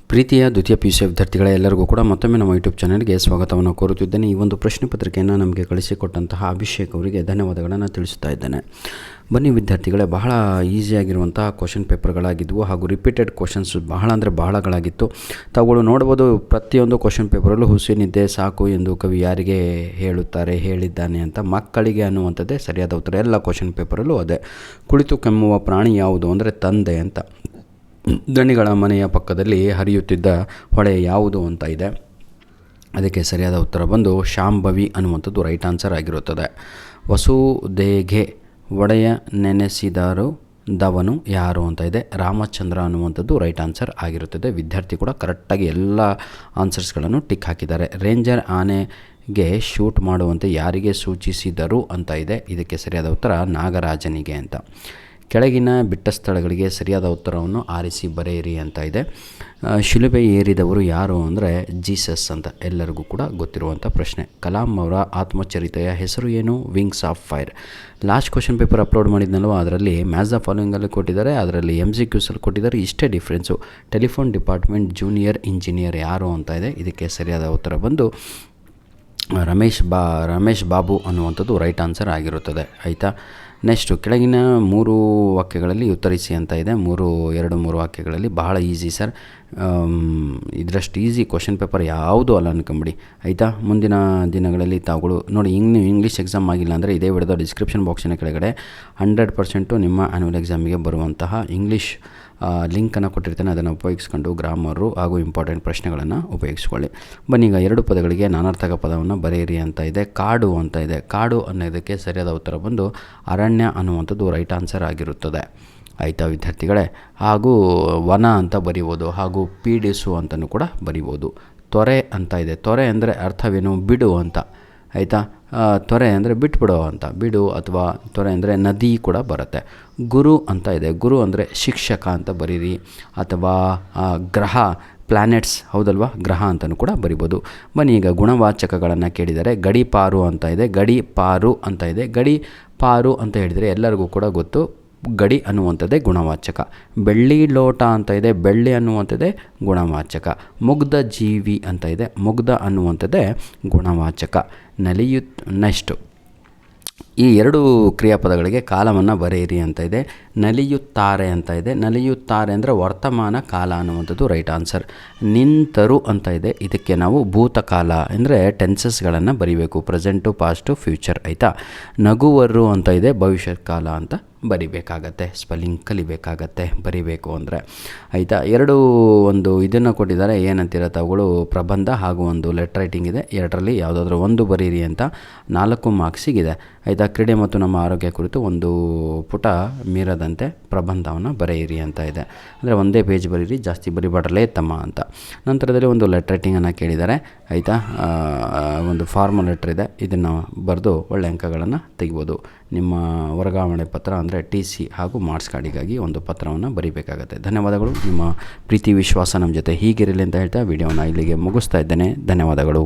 ಪ್ರೀತಿಯ ದ್ವಿತೀಯ PUC ವಿದ್ಯಾರ್ಥಿಗಳ ಎಲ್ಲರಿಗೂ ಕೂಡ ಮತ್ತೊಮ್ಮೆ ನಮ್ಮ ಯೂಟ್ಯೂಬ್ ಚಾನಲ್ಗೆ ಸ್ವಾಗತವನ್ನು ಕೋರುತ್ತಿದ್ದೇನೆ. ಈ ಒಂದು ಪ್ರಶ್ನೆ ಪತ್ರಿಕೆಯನ್ನು ನಮಗೆ ಕಳಿಸಿಕೊಟ್ಟಂತಹ ಅಭಿಷೇಕ್ ಅವರಿಗೆ ಧನ್ಯವಾದಗಳನ್ನು ತಿಳಿಸುತ್ತಾ ಇದ್ದೇನೆ. ಬನ್ನಿ ವಿದ್ಯಾರ್ಥಿಗಳೇ, ಬಹಳ ಈಸಿಯಾಗಿರುವಂಥ ಕ್ವಶನ್ ಪೇಪರ್ಗಳಾಗಿದ್ದವು ಹಾಗೂ ರಿಪೀಟೆಡ್ ಕ್ವಶನ್ಸ್ ಬಹಳಗಳಾಗಿತ್ತು. ತಾವುಗಳು ನೋಡ್ಬೋದು, ಪ್ರತಿಯೊಂದು ಕ್ವಶನ್ ಪೇಪರಲ್ಲೂ ಹುಸಿನಿದ್ದೆ ಸಾಕು ಎಂದು ಕವಿ ಯಾರಿಗೆ ಹೇಳುತ್ತಾರೆ ಹೇಳಿದ್ದಾನೆ ಅಂತ ಮಕ್ಕಳಿಗೆ ಅನ್ನುವಂಥದ್ದೇ ಸರಿಯಾದ ಉತ್ತರ. ಎಲ್ಲ ಕ್ವಶನ್ ಪೇಪರಲ್ಲೂ ಅದೇ. ಕುಳಿತು ಕೆಮ್ಮುವ ಪ್ರಾಣಿ ಯಾವುದು ಅಂದರೆ ತಂದೆ ಅಂತ. ದಣಿಗಳ ಮನೆಯ ಪಕ್ಕದಲ್ಲಿ ಹರಿಯುತ್ತಿದ್ದ ಹೊಳೆ ಯಾವುದು ಅಂತ ಇದೆ. ಅದಕ್ಕೆ ಸರಿಯಾದ ಉತ್ತರ ಬಂದು ಶಾಂಭವಿ ಅನ್ನುವಂಥದ್ದು ರೈಟ್ ಆನ್ಸರ್ ಆಗಿರುತ್ತದೆ. ವಸುದೇಗೆ ಒಡೆಯ ನೆನೆಸಿದರು ದವನು ಯಾರು ಅಂತ ಇದೆ. ರಾಮಚಂದ್ರ ಅನ್ನುವಂಥದ್ದು ರೈಟ್ ಆನ್ಸರ್ ಆಗಿರುತ್ತದೆ. ವಿದ್ಯಾರ್ಥಿ ಕೂಡ ಕರೆಕ್ಟಾಗಿ ಎಲ್ಲ ಆನ್ಸರ್ಸ್ಗಳನ್ನು ಟಿಕ್ ಹಾಕಿದ್ದಾರೆ. ರೇಂಜರ್ ಆನೆಗೆ ಶೂಟ್ ಮಾಡುವಂತೆ ಯಾರಿಗೆ ಸೂಚಿಸಿದರು ಅಂತ ಇದೆ. ಇದಕ್ಕೆ ಸರಿಯಾದ ಉತ್ತರ ನಾಗರಾಜನಿಗೆ ಅಂತ. ಕೆಳಗಿನ ಬಿಟ್ಟ ಸ್ಥಳಗಳಿಗೆ ಸರಿಯಾದ ಉತ್ತರವನ್ನು ಆರಿಸಿ ಬರೆಯಿರಿ ಅಂತ ಇದೆ. ಶಿಲುಬೆ ಏರಿದವರು ಯಾರು ಅಂದರೆ ಜೀಸಸ್ ಅಂತ ಎಲ್ಲರಿಗೂ ಕೂಡ ಗೊತ್ತಿರುವಂಥ ಪ್ರಶ್ನೆ. ಕಲಾಂ ಅವರ ಆತ್ಮಚರಿತೆಯ ಹೆಸರು ಏನು? Wings of fire. Last question paper upload ಮಾಡಿದ್ನಲ್ವ, ಅದರಲ್ಲಿ ಮ್ಯಾಥ್ಸ್ ದ ಫಾಲೋಯಿಂಗಲ್ಲಿ ಕೊಟ್ಟಿದ್ದಾರೆ, ಅದರಲ್ಲಿ MCQಸಲ್ಲಿ ಕೊಟ್ಟಿದ್ದಾರೆ. ಇಷ್ಟೇ difference. Telephone department junior engineer ಯಾರು ಅಂತ ಇದೆ. ಇದಕ್ಕೆ ಸರಿಯಾದ ಉತ್ತರ ಬಂದು ರಮೇಶ್ ಬಾಬು ಅನ್ನುವಂಥದ್ದು ರೈಟ್ ಆನ್ಸರ್ ಆಗಿರುತ್ತದೆ. ಆಯಿತಾ. ನೆಕ್ಸ್ಟು ಕೆಳಗಿನ 3 ವಾಕ್ಯಗಳಲ್ಲಿ ಉತ್ತರಿಸಿ ಅಂತ ಇದೆ. 3 ವಾಕ್ಯಗಳಲ್ಲಿ ಬಹಳ ಈಸಿ ಸರ್. ಇದರಷ್ಟು ಈಸಿ ಕ್ವಶನ್ ಪೇಪರ್ ಯಾವುದೂ ಅಲ್ಲ ಅನ್ಕೊಂಬಿಡಿ. ಆಯಿತಾ. ಮುಂದಿನ ದಿನಗಳಲ್ಲಿ ತಾವುಗಳು ನೋಡಿ, ಇಂಗ್ಲೀಷ್ ಎಕ್ಸಾಮ್ ಆಗಿಲ್ಲ ಅಂದರೆ ಇದೇ ವಿಡಿಯೋದ ಡಿಸ್ಕ್ರಿಪ್ಷನ್ ಬಾಕ್ಸಿನ ಕೆಳಗಡೆ 100% ನಿಮ್ಮ ಆ್ಯನ್ಯುವಲ್ ಎಕ್ಸಾಮಿಗೆ ಬರುವಂತಹ ಇಂಗ್ಲೀಷ್ ಲಿಂಕನ್ನು ಕೊಟ್ಟಿರ್ತಾನೆ. ಅದನ್ನು ಉಪಯೋಗಿಸ್ಕೊಂಡು ಗ್ರಾಮರು ಹಾಗೂ ಇಂಪಾರ್ಟೆಂಟ್ ಪ್ರಶ್ನೆಗಳನ್ನು ಉಪಯೋಗಿಸ್ಕೊಳ್ಳಿ. ಬನ್ನಿ, ಈಗ 2 ಪದಗಳಿಗೆ ನಾನಾರ್ಥಕ ಪದವನ್ನು ಬರೆಯಿರಿ ಅಂತ ಇದೆ. ಕಾಡು ಅಂತ ಇದೆ. ಕಾಡು ಅನ್ನೋದಕ್ಕೆ ಸರಿಯಾದ ಉತ್ತರ ಬಂದು ಅರಣ್ಯ ಅನ್ನುವಂಥದ್ದು ರೈಟ್ ಆನ್ಸರ್ ಆಗಿರುತ್ತದೆ. ಆಯಿತಾ ವಿದ್ಯಾರ್ಥಿಗಳೇ. ಹಾಗೂ ವನ ಅಂತ ಬರಿಬೋದು, ಹಾಗೂ ಪೀಡಿಸು ಅಂತಲೂ ಕೂಡ ಬರಿಬೋದು. ತೊರೆ ಅಂತ ಇದೆ. ತೊರೆ ಅಂದರೆ ಅರ್ಥವೇನು? ಬಿಡು ಅಂತ. ಆಯಿತಾ. ತೊರೆ ಅಂದರೆ ಬಿಟ್ಬಿಡೋ ಅಂತ. ಬಿಡು ಅಥವಾ ತೊರೆ ಅಂದರೆ ನದಿ ಕೂಡ ಬರುತ್ತೆ. ಗುರು ಅಂತ ಇದೆ. ಗುರು ಅಂದರೆ ಶಿಕ್ಷಕ ಅಂತ ಬರೀರಿ. ಅಥವಾ ಗ್ರಹ, ಪ್ಲ್ಯಾನೆಟ್ಸ್, ಹೌದಲ್ವಾ, ಗ್ರಹ ಅಂತಲೂ ಕೂಡ ಬರಿಬೋದು. ಬನ್ನಿ, ಈಗ ಗುಣವಾಚಕಗಳನ್ನು ಕೇಳಿದರೆ ಗಡಿಪಾರು ಅಂತ ಇದೆ. ಗಡಿಪಾರು ಅಂತ ಇದೆ. ಗಡಿಪಾರು ಅಂತ ಹೇಳಿದರೆ ಎಲ್ಲರಿಗೂ ಕೂಡ ಗೊತ್ತು, ಗಡಿ ಅನ್ನುವಂಥದ್ದೇ ಗುಣವಾಚಕ. ಬೆಳ್ಳಿ ಲೋಟ ಅಂತ ಇದೆ. ಬೆಳ್ಳಿ ಅನ್ನುವಂಥದ್ದೇ ಗುಣವಾಚಕ. ಮುಗ್ಧ ಜೀವಿ ಅಂತ ಇದೆ. ಮುಗ್ಧ ಅನ್ನುವಂಥದ್ದೇ ಗುಣವಾಚಕ. ನೆಕ್ಸ್ಟು ಈ 2 ಕ್ರಿಯಾಪದಗಳಿಗೆ ಕಾಲವನ್ನು ಬರೆಯಿರಿ ಅಂತ ಇದೆ. ನಲಿಯುತ್ತಾರೆ ಅಂತ ಇದೆ. ನಲಿಯುತ್ತಾರೆ ಅಂದರೆ ವರ್ತಮಾನ ಕಾಲ ಅನ್ನುವಂಥದ್ದು ರೈಟ್ ಆನ್ಸರ್. ನಿಂತರು ಅಂತ ಇದೆ. ಇದಕ್ಕೆ ನಾವು ಭೂತಕಾಲ ಅಂದರೆ ಟೆನ್ಸಸ್ಗಳನ್ನು ಬರಿಬೇಕು. Present, past, future. ಆಯಿತಾ. ನಗುವರು ಅಂತ ಇದೆ. ಭವಿಷ್ಯತ್ ಕಾಲ ಅಂತ ಬರಿಬೇಕಾಗತ್ತೆ. ಸ್ಪೆಲ್ಲಿಂಗ್ ಕಲಿಬೇಕಾಗತ್ತೆ ಬರಿಬೇಕು ಅಂದರೆ. ಆಯಿತಾ. 2 ಇದನ್ನು ಕೊಟ್ಟಿದ್ದಾರೆ. ಏನಂತೀರ ತಾವುಗಳು? ಪ್ರಬಂಧ ಹಾಗೂ ಒಂದು ಲೆಟರ್ ರೈಟಿಂಗ್ ಇದೆ. 2ರಲ್ಲಿ ಯಾವುದಾದ್ರೂ ಒಂದು ಬರೀರಿ ಅಂತ 4 ಮಾರ್ಕ್ಸಿಗಿದೆ. ಆಯಿತಾ. ಕ್ರೀಡೆ ಮತ್ತು ನಮ್ಮ ಆರೋಗ್ಯ ಕುರಿತು 1 ಪುಟ ಮೀರದಂತೆ ಪ್ರಬಂಧವನ್ನು ಬರೆಯಿರಿ ಅಂತ ಇದೆ. ಅಂದರೆ ಒಂದೇ ಪೇಜ್ ಬರೀರಿ, ಜಾಸ್ತಿ ಬರಿಬಾರಲೇ ತಮ್ಮ ಅಂತ. ನಂತರದಲ್ಲಿ ಒಂದು ಲೆಟರ್ ರೈಟಿಂಗನ್ನು ಕೇಳಿದ್ದಾರೆ. ಆಯಿತಾ. ಒಂದು ಫಾರ್ಮಲ್ ಲೆಟ್ರ್ ಇದೆ. ಇದನ್ನು ಬರೆದು ಒಳ್ಳೆ ಅಂಕಗಳನ್ನು ತೆಗಿಬೋದು. ನಿಮ್ಮ ವರ್ಗಾವಣೆ ಪತ್ರ ಅಂದರೆ TC ಹಾಗೂ ಮಾರ್ಕ್ಸ್ ಕಾರ್ಡಿಗಾಗಿ ಒಂದು ಪತ್ರವನ್ನು ಬರೀಬೇಕಾಗತ್ತೆ. ಧನ್ಯವಾದಗಳು. ನಿಮ್ಮ ಪ್ರೀತಿ ವಿಶ್ವಾಸ ನಮ್ಮ ಜೊತೆ ಹೀಗಿರಲಿ ಅಂತ ಹೇಳ್ತಾ ವಿಡಿಯೋನ ಇಲ್ಲಿಗೆ ಮುಗಿಸ್ತಾ ಇದ್ದೇನೆ. ಧನ್ಯವಾದಗಳು.